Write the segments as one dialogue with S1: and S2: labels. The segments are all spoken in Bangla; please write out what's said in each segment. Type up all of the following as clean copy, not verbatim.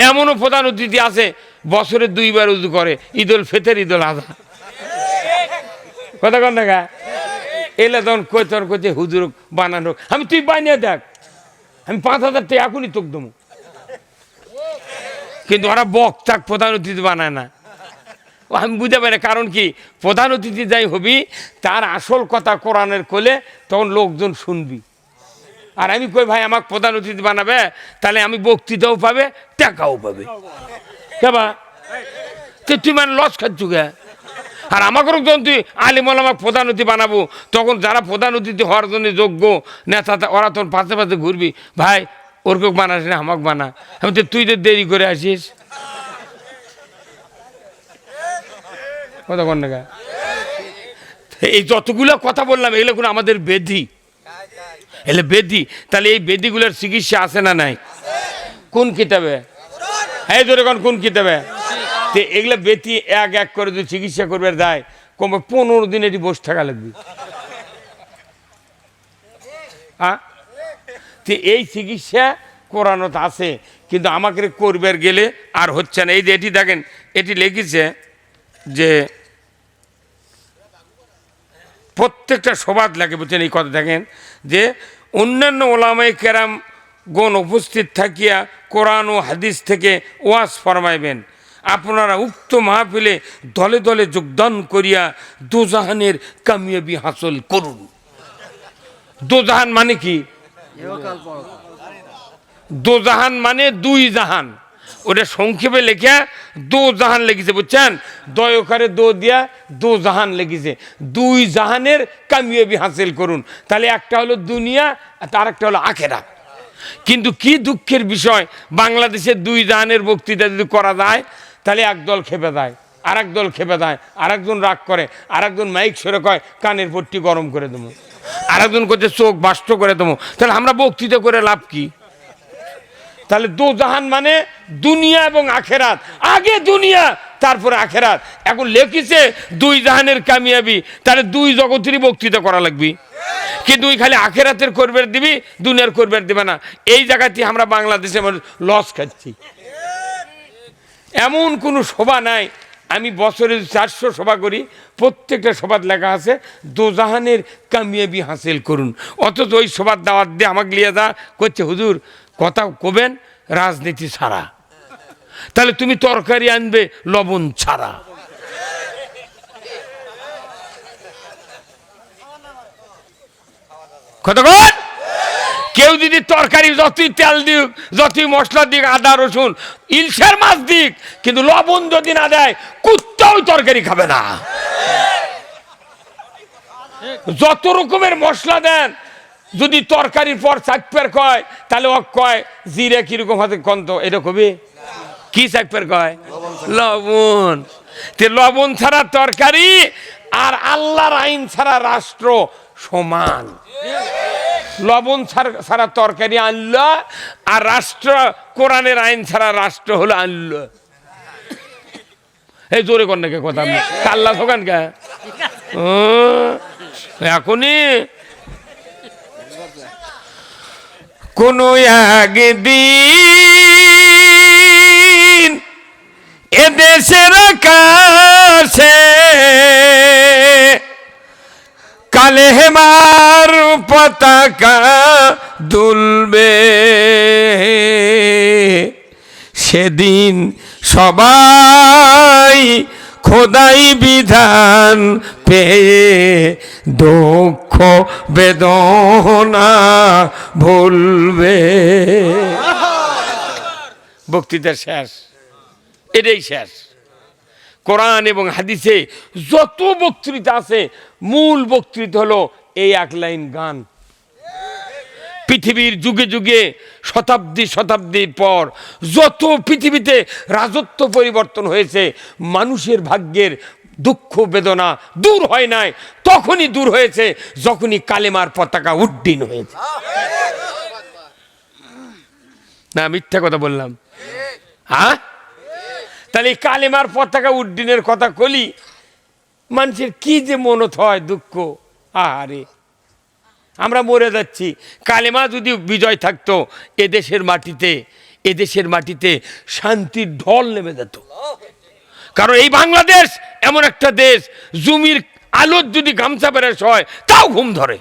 S1: এমনও প্রধান অতিথি আছে বছরে 2 বার উজু করে, ঈদুল ফিতর, ঈদুল আজহা। কথা কন না গা? এলে তখন কইতে হুজুর বানানো, আমি তুই বানিয়ে দেখ, আমি 5,000 টাকা এখনই তোকে দেবো। কিন্তু ওরা বক্তা প্রধান অতিথি বানায় না। আমি বুঝতে পারি না, কারণ কি প্রধান অতিথি যাই হবি তার আসল কথা কোরআনের কোলে, তখন লোকজন শুনবি। আর আমি কই ভাই আমাকে প্রধান অতিথি বানাবে, তাহলে আমি বক্তৃতাও পাবে, টাকাও পাবে। কেবা তুই মানে লস খাচ্ছ গে? আর আমাকেও যখন তুই আলিমল আমাকে প্রধান অতিথি বানাবো, তখন যারা প্রধান অতিথি হওয়ার জন্য যোগ্য নেতা ওরা তখন পাশে পাশে ঘুরবি, ভাই ওর কেউ বানাস না, আমাকে বানা। আমি তো তুই তো দেরি করে আসিস। কথা কন না? এই যতগুলো কথা বললাম এগুলো কোনো আমাদের বেধি, এলে বেধি। তাহলে এই বেধিগুলোর চিকিৎসা আছে না নাই? কোন কিতাবে? এই ধরে কোন কিতাবে? তো এগুলো বেতি এক এক করে যদি চিকিৎসা করবে যায়, কমে 15 দিন এটি বসে থাকা লাগবে। তো এই চিকিৎসা করানো আছে, কিন্তু আমাকে করবার গেলে আর হচ্ছে না। এই যে এটি দেখেন, এটি লিখেছে যে প্রত্যেকটা সবাদ লাগে, বুঝছেন? এই কথা দেখেন যে অন্যান্য ওলামায়ে কেরাম গণ উপস্থিত থাকিয়া কোরআন ও হাদিস থেকে ওয়াজ ফরমাইবেন। আপনারা উক্ত মাহফিলে দলে দলে যোগদান করিয়া দোজাহানের কামিয়াবি হাসিল করুন। দোজাহান মানে কি? দোজাহান মানে 2 জাহান। ওটা সংক্ষেপে লেখা দোজাহান লেগেছে, বুঝছেন? দয়কারে দো দিয়া দোজাহান লেগেছে। 2 জাহানের কামিয়াবি হাসিল করুন। তাহলে একটা হলো দুনিয়া, আর একটা হলো আখেরাত। কিন্তু কি দুঃখের বিষয়, বাংলাদেশে 2 জাহানের বক্তৃতা যদি করা যায়, তাহলে একদল খেপে যায়, আর একদল খেপে যায়, আর একজন রাগ করে, আর একজন মাইক সরে কয় কানের পট্টি গরম করে দেবো, আর একজন করছে চোখ বাষ্ট করে দেবো। তাহলে আমরা বক্তৃতা করে লাভ কি? তাহলে দোজাহান মানে দুনিয়া এবং আখেরাত। আগে দুনিয়া তারপরে আখেরাত। এখন লেখিছে 2 জাহানের কামিয়াবি, তাহলে 2 জগতেরই বক্তৃতা করা লাগবে। কিন্তু ওই খালি আখেরাতের করবার দিবি, দুনিয়ার করবার দিবে না। এই জায়গাতে আমরা বাংলাদেশে লস খাচ্ছি। এমন কোনো সভা নাই, আমি বছরে 400 সভা করি, প্রত্যেকটা সভার লেখা আছে দোজাহানের কামিয়াবি হাসিল করুন। অথচ ওই সভার দাওয়াত দিয়ে আমাকে লিয়ে যা করছে, হুজুর কথা কবেন রাজনীতি ছাড়া, তাহলে তুমি তরকারি আনবে লবণ ছাড়া। কতক্ষণ কেউ যদি তরকারি যতই তেল দিক, যতই মশলা দিক, আদা রসুন ইলশের মাছ দিক, কিন্তু লবণ যদি না দেয় কুত্তাও তরকারি খাবে না। যত রকমের মশলা দেন, যদি তরকারির পর চাকপের কয়, তাহলে ও কয় জিরে কিরকম হাতে কন্ত, এটা কবি কি চাকপের কয়? লবণ। তে লবণ ছাড়া তরকারি আর আল্লাহর আইন ছাড়া রাষ্ট্র সমান। লবণ ছাড়া তরকারি আনলো, আর রাষ্ট্র কোরআনের আইন ছাড়া রাষ্ট্র হলো আনলো। এই জোরে কর নাকি কথা? কাল্লা দোকান কে এখনই কোনো একদিন এদেশের আকাশে কালেমার পতাকা দুলবে, সেদিন সবাই খোদাই বিধান পেয়ে দুঃখ বেদনা ভুলবে। বক্তৃতা শেষ, এটাই শেষ। কোরআন এবং হাদিসে যত বক্তৃতা আছে, মূল বক্তৃতা হলো এই 1 লাইন গান। পৃথিবীর যুগে যুগে শতাব্দীর পর যত পৃথিবীতে রাজত্ব পরিবর্তন হয়েছে, মানুষের ভাগ্যের দুঃখ বেদনা দূর হয় নাই, তখনই দূর হয়েছে যখনই কালেমার পতাকা উড্ডীন হয়েছে। না মিথ্যা কথা বললাম? হ্যাঁ, তাহলে এই কালেমার পতাকা উড্ডীনের কথা কলি, মানুষের কি যে মনত হয় দুঃখ। আরে আমরা মরে যাচ্ছি, কালেমা যদি বিজয় থাকতো এদেশের মাটিতে, এদেশের মাটিতে শান্তির ঢল নেমে যেত। কারণ এই বাংলাদেশ এমন একটা দেশ, জমির আলোর যদি গামছা বেড়াস হয় তাও ঘুম ধরে।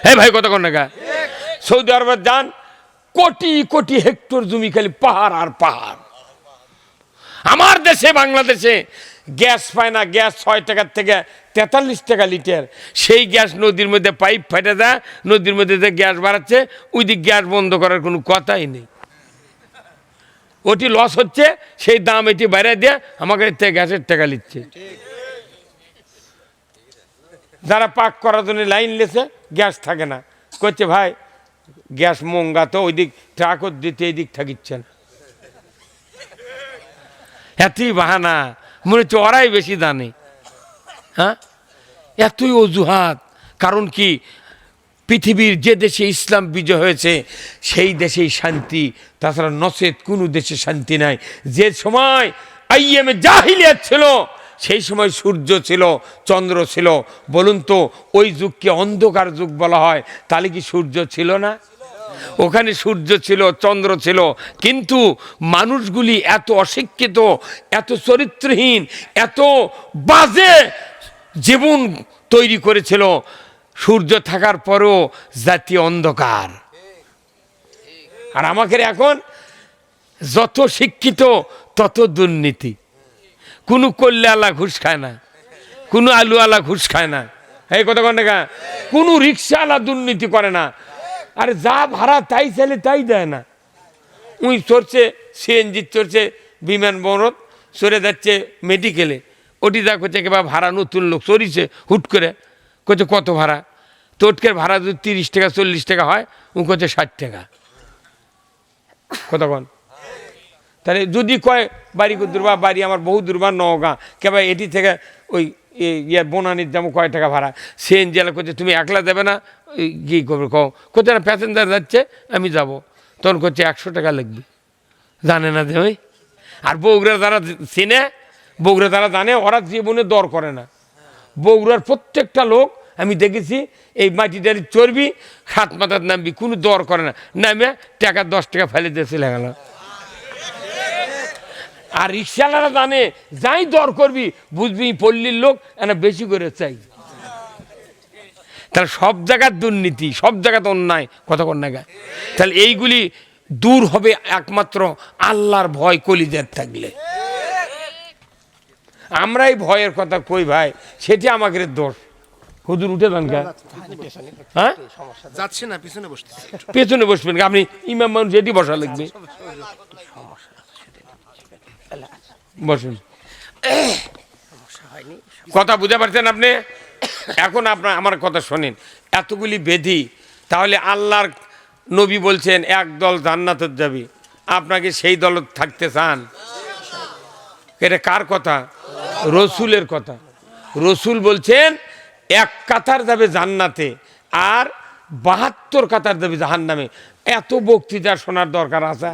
S1: হ্যাঁ ভাই, কথা কন না গা? সৌদি আরবে যান, কোটি কোটি হেক্টর জমি, খালি পাহাড় আর পাহাড়। আমার দেশে বাংলাদেশে গ্যাস পায় না, গ্যাস 6 টাকার থেকে 43 টাকা লিটার। সেই গ্যাস নদীর মধ্যে পাইপ ফেটে যায়, নদীর মধ্যে যে গ্যাস বাড়াচ্ছে, ওই দিক গ্যাস বন্ধ করার কোনো কথাই নেই। ওটি লস হচ্ছে, সেই দাম এটি বাইরে দিয়ে আমাকে থেকে গ্যাসের টাকা নিচ্ছে। যারা পাক করার জন্য লাইন লেছে, গ্যাস থাকে না, করছে ভাই গ্যাস মঙ্গা, তো ওই দিক ট্রাকও দিতে এই দিক থাকিচ্ছে না। এতই বাহানা, মনে হচ্ছে ওরাই বেশি জানে। হ্যাঁ, এতই অজুহাত। কারণ কি, পৃথিবীর যে দেশে ইসলাম বিজয় হয়েছে সেই দেশেই শান্তি, তাছাড়া নচেত কোনো দেশে শান্তি নাই। যে সময় আইএমে জাহিলিয়াত ছিল, সেই সময় সূর্য ছিল, চন্দ্র ছিল। বলুন তো, ওই যুগকে অন্ধকার যুগ বলা হয়, তাহলে কি সূর্য ছিল না? ওখানে সূর্য ছিল, চন্দ্র ছিল, কিন্তু মানুষগুলি এত অশিক্ষিত, এত চরিত্রহীন, এত বাজে জীবন তৈরি করেছিল, সূর্য থাকার পরও জাতীয় অন্ধকার। আর আমাদের এখন যত শিক্ষিত তত দুর্নীতি। কোনো কল্যাণওয়ালা ঘুষ খায় না, কোনো আলুওয়ালা ঘুষ খায় না। এই কথা কন না? কোনো রিক্সাওয়ালা দুর্নীতি করে না। আরে যা ভাড়া তাই চাইলে তাই দেয় না। উই চড়ছে সিএনজি, চড়ছে বিমানবন্দর, চড়ে যাচ্ছে মেডিকেলে, ওটি যা করছে একেবারে ভাড়া, নতুন লোক চড়িছে হুট করে, করছে কত ভাড়া? তোটকের ভাড়া যদি 30 টাকা 40 টাকা হয়, ও করছে 60 টাকা। কতক্ষণ? তাহলে যদি কয় বাড়ি দূরবা, বাড়ি আমার বহু দূরবা, নওগাঁ, কেবা এটি থেকে ওই বনানির যাবো, কয় টাকা ভাড়া? সিএনজি এলা করছে তুমি একলা যাবে না, কি করবে কও? কোথায় না প্যাসেঞ্জার যাচ্ছে, আমি যাব। তখন করছে 100 টাকা লাগবে। জানে না যে ওই, আর বগুড়া যারা চিনে, বগুড়া যারা জানে, ওরা জীবনে দর করে না। বগুড়ার প্রত্যেকটা লোক আমি দেখেছি, এই মাটিটারি চর্বি হাত মাথার নামবি, কোনো দর করে না, নামে টাকা 10 টাকা ফেলে দিয়েছে গেল। আর রিক্সাওয়ালারা জানে, যাই দর করবি বুঝবি পল্লীর লোক এনা বেশি করে চাই। তাহলে সব জায়গার দুর্নীতি, সব জায়গাতে অন্যায়, কথা কন না গা? তাহলে এইগুলি দূর হবে একমাত্র আল্লাহর ভয় কলিজার থাকলে। আমরা এই ভয়ের কথা কই ভাই, সেটি আমাদের দোষ। হুজুর উঠে যান কা? হ্যাঁ,
S2: যাচ্ছে না, পিছনে বসতে।
S1: পেছনে বসবেন, আপনি ইমাম মানুষ, যেটি বসা লাগবে, বসুন। কথা বুঝতে পারছেন আপনি? এখন আপনার আমার কথা শোনেন, এতগুলি বেধি, তাহলে আল্লাহর নবী বলছেন একদল জান্নাতে যাবে, আপনাকে সেই দল থাকতে চান? এটা কার কথা? রসুলের কথা। রসুল বলছেন 1 কাতার যাবে জান্নাতে, আর 72 কাতার যাবে জাহান্নামে। এত বক্তৃতা শোনার দরকার আছে?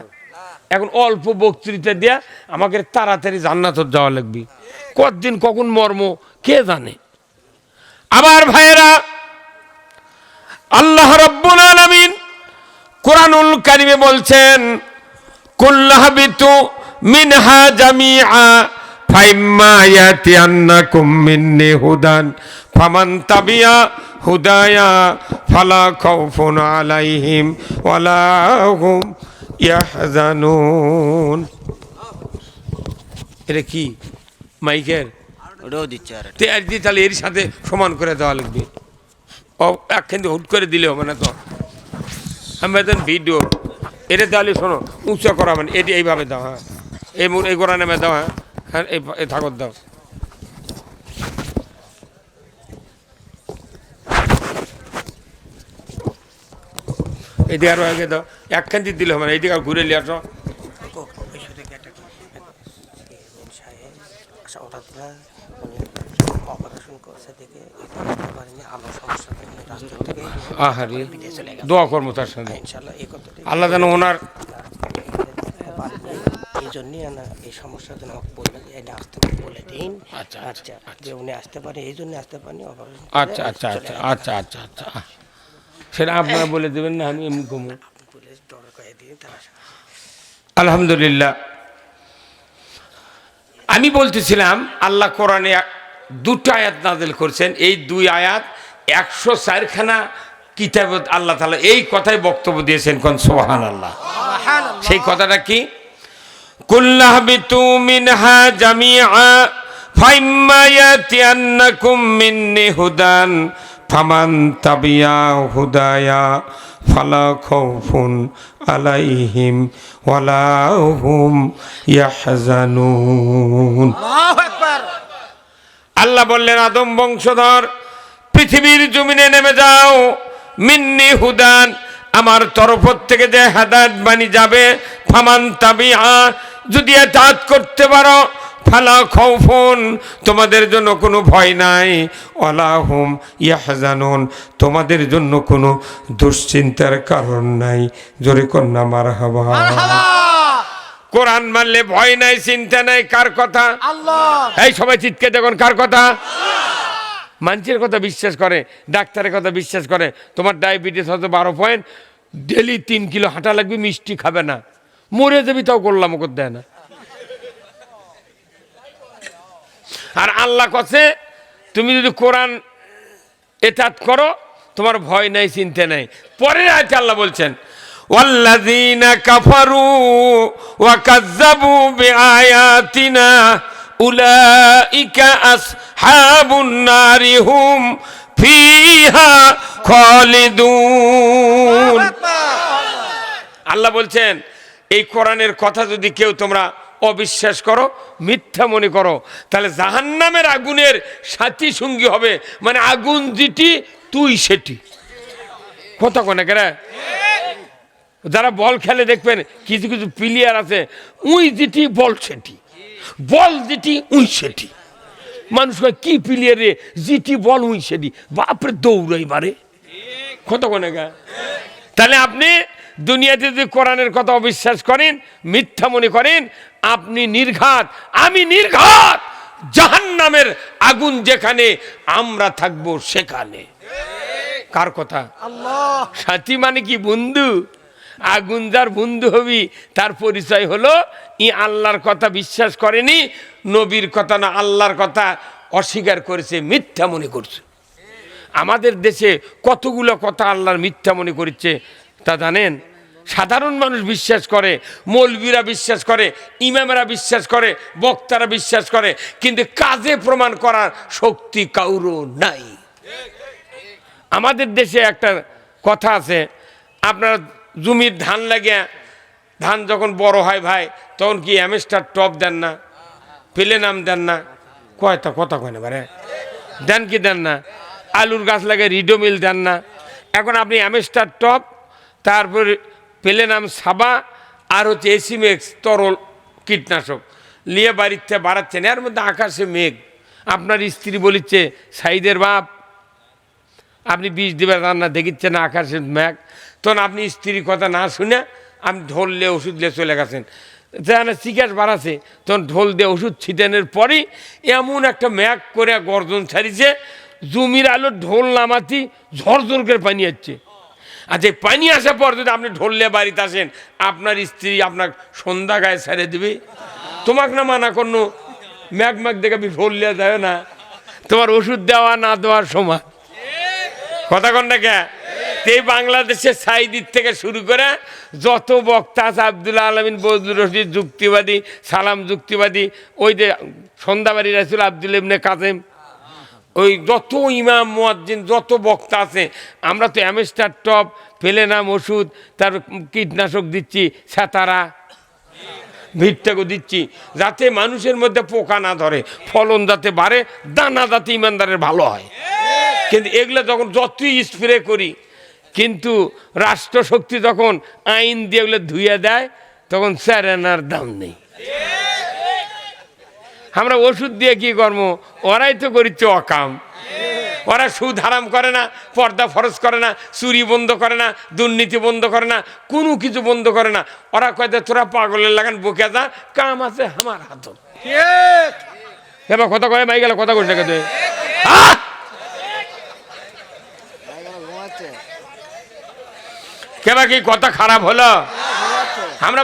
S1: এখন অল্প বক্তৃতা দিয়া আমাকে তাড়াতাড়ি জান্নাতে যাওয়া লাগবে। কতদিন কখন মর্ম কে জানে। আবার ভাইয়েরা, আল্লাহ রাব্বুল আলামিন কুরআনুল কারীমে বলছেন, কুল্লাহাবিতু মিনহা জামিআ ফাইম্মা ইয়াতিয়ান্নাকুম মিন্নি হুদান ফামান তাবিয়া হুদায়া ফালা খাউফুন আলাইহিম ওয়ালা হুম ইয়াহজানুন। এটা কি মাইকের?
S2: ওটাও দিচ্ছে। আর
S1: তাহলে এর সাথে সমান করে দেওয়া লাগবে। ও একখান হুট করে দিলে হবে না তো। আমি দেন ভিডিও এটা তাহলে শোনো, উঁচা করা মানে এটি এইভাবে দাও। হ্যাঁ, এই গোড়া নেমে দাও। হ্যাঁ হ্যাঁ, এই থাকত দাও। এইদিকে আরো আগে দাও, একখান দিয়ে দিলে হবে না, এইদিকে ঘুরে নিয়ে আসো। আহারে, দোয়া করবো তার সঙ্গে, আল্লাহ যেন ওনার
S2: এই জন্যই এই সমস্যার জন্য আমাকে বললেন এটা আসতে বলে দিন। আচ্ছা আচ্ছা, যে উনি আসতে পারে, এই জন্য আসতে পারেনি।
S1: আচ্ছা আচ্ছা আচ্ছা আচ্ছা আচ্ছা আচ্ছা, সেটা আপনারা বলে দেবেন না, আমি এমনি ঘুমো। আলহামদুলিল্লাহ, আমি বলতেছিলাম আল্লাহ কোরআনে দুটো আয়াত নাযিল করছেন। এই দুই আয়াত 104খানা কিতাবত আল্লাহ তাআলা এই কথাই বক্তব্য দিয়েছেন। কোন সুবহানাল্লাহ। সেই কথাটা কি? কুল্লাহবিতু মিনহা জামিআ ফাইম্মা ইয়াতিয়ান্নাকুম মিন্নি হুদান ফামান তাবিয়া হুদায়া ফালা খাউফুন আলাইহিম ওয়ালা হুম ইয়াহজানুন।
S2: আল্লাহু আকবার।
S1: আল্লাহ বললেন, আদম বংশধর, পৃথিবীর জমিনে নেমে যাও, মিন্নি হুদান, আমার তরফ থেকে যে হেদায়েত বাণী যাবে, ফামান তাবিআ, যদি এতাআত করতে পারো, ফালা খাউফুন, তোমাদের জন্য কোনো ভয় নাই, ওয়ালা হুম ইয়াহজানুন, তোমাদের জন্য কোনো দুশ্চিন্তার কারণ নাই। জোরে কন্যা মারহাবা। কোরআন মানলে ভয় নাই, চিন্তা নাই। কার কথা?
S2: আল্লাহ।
S1: এই সবাই চিৎকে দেখুন, কার কথা? মানুষের কথা বিশ্বাস করে, ডাক্তারের কথা বিশ্বাস করে। তোমার ডায়াবেটিস হয়তো 12 পয়েন্ট, ডেলি 3 কিলো হাঁটা লাগবে, মিষ্টি খাবে না, মরে যাবি, তাও করলাম ওকে দেয় না। আর আল্লাহ কাছে তুমি যদি কোরআন এতাত করো, তোমার ভয় নাই, চিন্তা নাই। পরের আয়াতে আল্লাহ বলছেন, ওয়াল্লাযীনা কাফারু ওয়া কাযযাবু বিআয়াতিনা উলাইকা আসহাবুন নারি হুম ফিহা খালিদুন। আল্লাহ বলছেন, এই কোরআনের কথা যদি কেউ তোমরা অবিশ্বাস করো, মিথ্যা মনে করো, তাহলে জাহান্নামের আগুনের সাথী সঙ্গী হবে। মানে আগুন যেটি তুই সেটি। কথা কোনে কেরা? যারা বল খেলে দেখবেন কিছু কিছু প্লেয়ার আছে, উই যেটি বল সেটি, বল যেটি উই সেটি। মানুষ কি প্লেয়ারে যেটি বল উই সেটি, বাপরে দৌড়াই মারে। কথা কোনে গা? তাহলে আপনি দুনিয়াতে যদি কোরআনের কথা অবিশ্বাস করেন, মিথ্যা মনে করেন, আপনি নির্ঘাত, আমি নির্ঘাত। জাহান্নামের আগুন যেখানে, আমরা থাকবো সেখানে। কার কথা?
S2: আল্লাহ।
S1: সাথী মানে কি? বন্ধু। আগুন যার বন্ধু হবি, তার পরিচয় হলো ই আল্লাহর কথা বিশ্বাস করেনি, নবীর কথা না আল্লাহর কথা অস্বীকার করেছে, মিথ্যা মনে করছে। আমাদের দেশে কতগুলো কথা আল্লাহর মিথ্যা মনে করছে তা জানেন? সাধারণ মানুষ বিশ্বাস করে, মৌলবীরা বিশ্বাস করে, ইমামেরা বিশ্বাস করে, বক্তারা বিশ্বাস করে, কিন্তু কাজে প্রমাণ করার শক্তি কারো নাই। আমাদের দেশে একটা কথা আছে, আপনার জমির ধান লাগিয়া, ধান যখন বড় হয় ভাই, তখন কি অ্যামেস্টার টপ দেন না, প্লেনাম দেন না? কয়টা কথা কয় না বারে, দেন কি দেন না? আলুর গাছ লাগে রিডোমিল দেন না? এখন আপনি অ্যামেস্টার টপ, তারপর প্লেনাম সাবা, আর হচ্ছে এসিমেক্স তরল কীটনাশক নিয়ে বাড়িতে বাড়াচ্ছেন। এর মধ্যে আকাশে মেঘ, আপনার স্ত্রী বলিচ্ছে, সাইদের বাপ আপনি বিষ দিবেন রান্না দেখিচ্ছে না, আকাশের মেঘ। তখন আপনি স্ত্রীর কথা না শুনে আপনি ঢোল দিয়ে ওষুধ দিয়ে চলে গেছেন, যেখানে চিকাস বাড়াছে, তখন ঢোল দিয়ে ওষুধ ছিটানোর পরেই এমন একটা মেঘ করে গর্জন ছাড়িছে, জমির আলো ঢোল নামাতি ঝরঝর করে পানি আসছে। আর যে পানি আসার পর যদি আপনি ঢোল নিয়ে বাড়িতে আসেন, আপনার স্ত্রী আপনার সন্ধ্যা গায়ে ছেড়ে দেবে। তোমাকে না মানা কোনো ম্যাগ ম্যাগ দেখে আপনি ঢোল নিয়ে যায় না, তোমার ওষুধ দেওয়া না দেওয়ার সময়। কথা কন না কে? এই বাংলাদেশের সাইদির থেকে শুরু করে যত বক্তা আছে, আব্দুল আলমিন, বজলুর রশিদ যুক্তিবাদী, সালাম যুক্তিবাদী, ওই যে সন্ধ্যাবাড়ি রাসূল আব্দুল ইবনে কাসেম, ওই যত ইমাম মুয়াজ্জিন, যত বক্তা আছে, আমরা তো অ্যামেস্টার টপ, প্লেনাম ওষুধ, তার কীটনাশক দিচ্ছি, ছাতারা ভিটটাকে দিচ্ছি, যাতে মানুষের মধ্যে পোকা না ধরে, ফলন যাতে বাড়ে, দানা যাতে ইমানদারের ভালো হয়। কিন্তু এগুলো যখন যতই স্প্রে করি, কিন্তু রাষ্ট্রশক্তি যখন আইন দিয়ে এগুলো ধুয়ে দেয়, তখন স্যারেনার দাম নেই। আমরা ওষুধ দিয়ে কি করবো? ওরাই তো করিচ্ছে অকাম। ওরা সুদ হারাম করে না, পর্দা ফরজ করে না, চুরি বন্ধ করে না, দুর্নীতি বন্ধ করে না, কোনো কিছু বন্ধ করে না। ওরা কয় তোরা পাগলের লাগান বকে যা, কাম আছে আমার হাত। এবার কথা কয় মাই গেল, কথা কইস না তুই। কেবা কি কথা খারাপ হলো? আমরা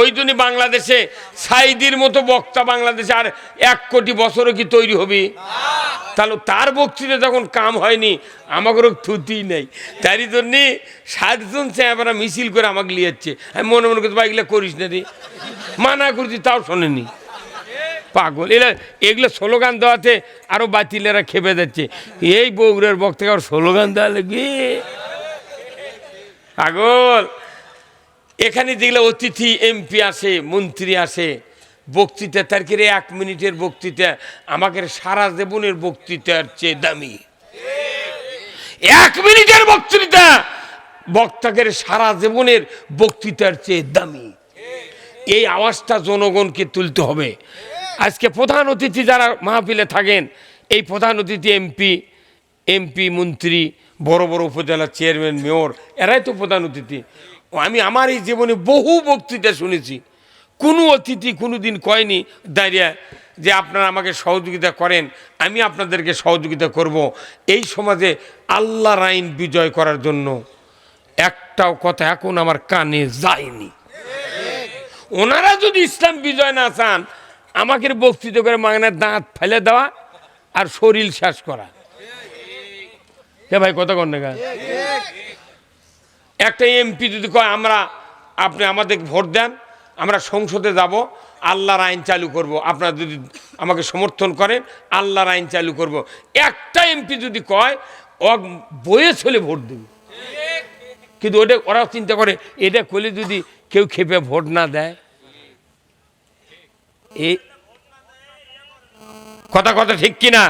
S1: ওই জন্য বাংলাদেশে সাইদির মতো বক্তা বাংলাদেশে আর 1 কোটি বছরও কি তৈরি হবে? তাহলে তার বক্তৃতা যখন কাম হয়নি আমাকেও থুতি নেই, তারই জন্যে 60 জন চেয়ারা মিছিল করে আমাকে লিয়াচ্ছে। আমি মনে মনে করছি এগুলো করিস না রে, মানা করছি তাও শোনেনি, পাগল। এগুলো স্লোগান দেওয়াতে আরো বাতিলেরা খেপে যাচ্ছে, এই বগুড়ার বক্তাকে আর স্লোগান দেওয়া লাগবে, পাগল। এখানে যেগুলো অতিথি এমপি আসে, মন্ত্রী আসে, বক্তৃতা তার কি 1 মিনিটের বক্তৃতা আমাকে সারা জীবনের বক্তৃতার চেয়ে দামি। 1 মিনিটের বক্তৃতা বক্তাকে সারা জীবনের বক্তৃতার চেয়ে দামি। এই আওয়াজটা জনগণকে তুলতে হবে। আজকে প্রধান অতিথি যারা মাহফিলে থাকেন, এই প্রধান অতিথি এমপি মন্ত্রী, বড় বড় উপজেলা চেয়ারম্যান, মেয়র, এরাই তো প্রধান অতিথি। আমি আমার এই জীবনে বহু বক্তৃতা শুনেছি, কোনো অতিথি কোনো দিন কয়নি দাঁড়িয়ে যে আপনারা আমাকে সহযোগিতা করেন, আমি আপনাদেরকে সহযোগিতা করব। এই সমাজে আল্লাহর আইন বিজয় করার জন্য একটাও কথা এখন আমার কানে যায়নি। ওনারা যদি ইসলাম বিজয় না চান, আমাকে বক্তৃতা করে মাগনার দাঁত ফেলে দেওয়া আর শরীর শেষ করা। কে ভাই কথা কন না? একটা এমপি যদি কয় আপনি আমাদের ভোট দেন, আমরা সংসদে যাব, আল্লাহর আইন চালু করব, আপনারা যদি আমাকে সমর্থন করেন আল্লাহর আইন চালু করব, একটা এমপি যদি কয় ও বয়ে চলে ভোট দেবে। কিন্তু ওরা চিন্তা করে এটা করলে যদি কেউ খেপে ভোট না দেয়, এই কথা ঠিক কিনা?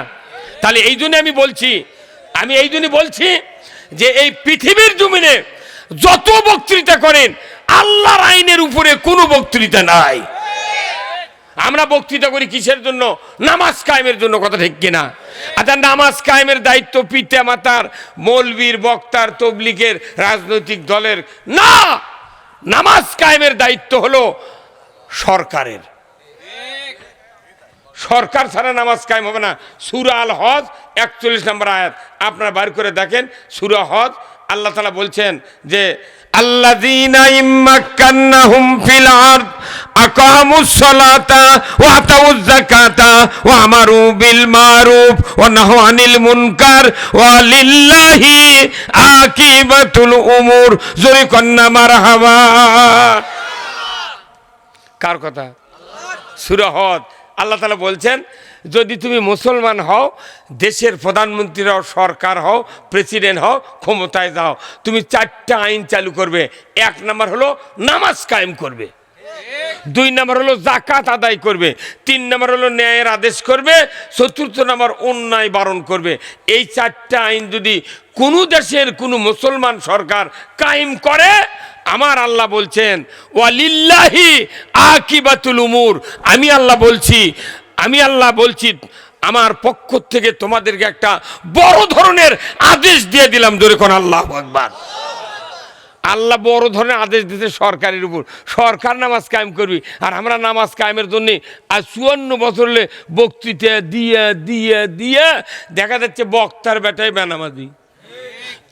S1: তাহলে এই জন্য আমি বলছি যে এই পৃথিবীর জমিনে যত বক্তৃতা করেন আল্লাহর আইনের উপরে কোনো বক্তৃতা নাই। আমরা বক্তৃতা করি কিসের জন্য? নামাজ কায়েমের জন্য, কথা ঠিক কিনা? আচ্ছা, নামাজ কায়েমের দায়িত্ব পিতা মাতার, মৌলবীর, বক্তার, তবলিগের, রাজনৈতিক দলের না। নামাজ কায়েমের দায়িত্ব হলো সরকারের। সরকার ছাড়া নামাজ কায়েম হবে না। সূরা আল হজ 41 নম্বর আয়াত আপনারা বার করে দেখেন। সূরা হজ আল্লাহ তাআলা বলছেন যে আল্লাযীনা ইম্মাক্কান্নাহুম ফিল আরদ আকামুস সালাতা ওয়া আতাউয যাকাতা ওয়া আমারু বিল মারুফ ওয়া নাহাউ আনিল মুনকার ওয়া লিল্লাহি আকিবাতুল উমুর। জোরে কন্না মারহাবা। কার কথা? সূরা হজ। আল্লাহ তাআলা বলছেন যদি তুমি মুসলমান হও, দেশের প্রধানমন্ত্রী হও, সরকার হও, প্রেসিডেন্ট হও, ক্ষমতায় যাও, তুমি 4টা আইন চালু করবে। 1 নম্বর হলো নামাজ কায়েম করবে, 2 নম্বর হলো যাকাত আদায় করবে, 3 নম্বর হলো ন্যায়ের আদেশ করবে, 4র্থ নম্বর অন্যায় বারণ করবে। এই 4টা আইন যদি কোনো দেশের কোনো মুসলমান সরকার কায়েম করে, আমার আল্লাহ বলছেন ওয়ালিল্লাহি আকিবাতুল উমুর, আমি আল্লাহ বলছি আমার পক্ষ থেকে তোমাদেরকে একটা বড় ধরনের আদেশ দিয়ে দিলাম। জোরে কোন আল্লাহু আকবার। আল্লাহ বড় ধরনের আদেশ দিতে সরকারের উপর, সরকার নামাজ কায়েম করবি। আর আমরা নামাজ কায়েমের জন্য আজ 54 বছর হলে বক্তৃতা দিয়ে দেখা যাচ্ছে বক্তার বেটায় বেনামাজি,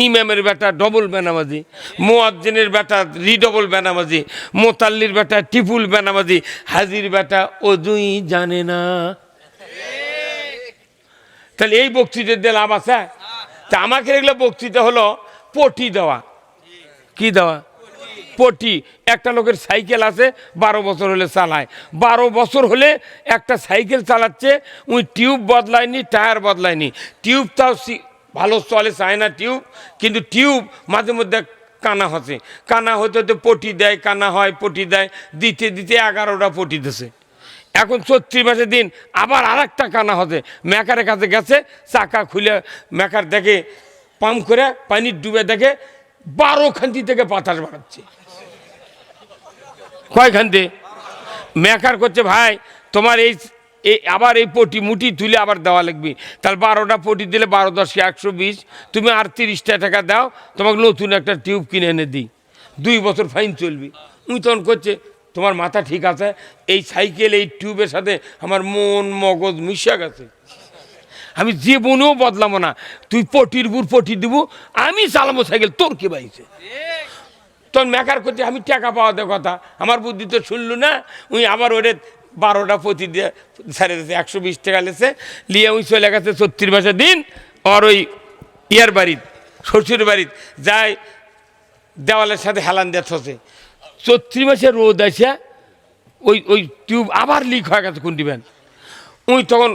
S1: ইমামের বেটা ডবল বেনামাজি, মুয়াজ্জিনের বেটা রিডবল বেনামাজি, মোতাল্লির বেটা টিপুল বেনামাজি, হাজির বেটা ওযুই জানে না। তাহলে এই বক্তৃতা দিয়ে লাভ আছে? তা আমাকে এগুলো বক্তৃতা হলো পটি দেওয়া। কি দেওয়া? পটি। একটা লোকের সাইকেল আছে, 12 বছর হলে চালায়, 12 বছর হলে একটা সাইকেল চালাচ্ছে, ওই টিউব বদলায়নি, টায়ার বদলায়নি, টিউবটাও ভালো চলে, চায় না টিউব, কিন্তু টিউব মাঝে মধ্যে কানা হচ্ছে, কানা হতে হতে পটি দেয়, কানা হয়, পটি দেয়, দিতে 11টা পটি দিছে। এখন 34 মাসের দিন আবার আরেকটা কানা হচ্ছে, মেকারের কাছে গেছে, চাকা খুলে মেকার দেখে পাম্প করে পানি ডুবে দেখে 12 খান্তি থেকে বাতাস বাড়াচ্ছে। কয় খান্তি? মেকার করছে ভাই তোমার এই আবার এই পটি মুটি তুলে আবার দেওয়া লাগবে। তাহলে 12টা পটি দিলে 12 × 10 = 120, তুমি আর 30টা টাকা দাও, তোমাকে নতুন একটা টিউব কিনে এনে দিই, 2 বছর ফাইন চলবে। উনি তখন করছে তোমার মাথা ঠিক আছে, এই সাইকেল এই টিউবের সাথে আমার মন মগজ মিশে গেছে, আমি জীবনেও বদলাবো না, তুই পটির বুর পটি দিব, আমি চালাবো সাইকেল, তোর কে বাইছে? তখন মেকার করছে আমি টাকা পাওয়াতে কথা, আমার বুদ্ধি তো শুনলু না, উই আবার ওরে 12টা পতি দিয়ে ছাড়ে দিয়েছে, 120 টাকা লেছে, লিয়ে উই চলে গেছে 34 মাসে দিন আর ওই ইয়ার বাড়ির শ্বশুর বাড়ির যায় দেওয়ালের সাথে হেলান দিয়ে থসে। 34 মাসে রোদ আসে ওই ওই টিউব আবার লিক হয়ে গেছে কোন দিবেন। উই তখন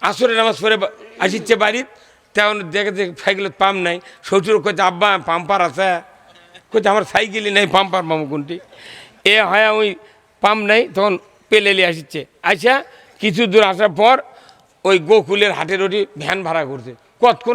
S1: আসরে নামাজ পড়ে আসিচ্ছে বাড়ির, তেমন দেখে সাইকেলের পাম্প নাই। শ্বশুর কইতে আব্বা পাম্পার আছে, কইতে আমার সাইকেলই নাই, পাম্পার মামু কোনটি এ হয় ওই পাম্প নাই। তখন পেলেলি আসিচ্ছে, আচ্ছা কিছু দূর আসার পর ওই গোকুলের হাটের ওটি ভ্যান ভাড়া করছে, কতক্ষণ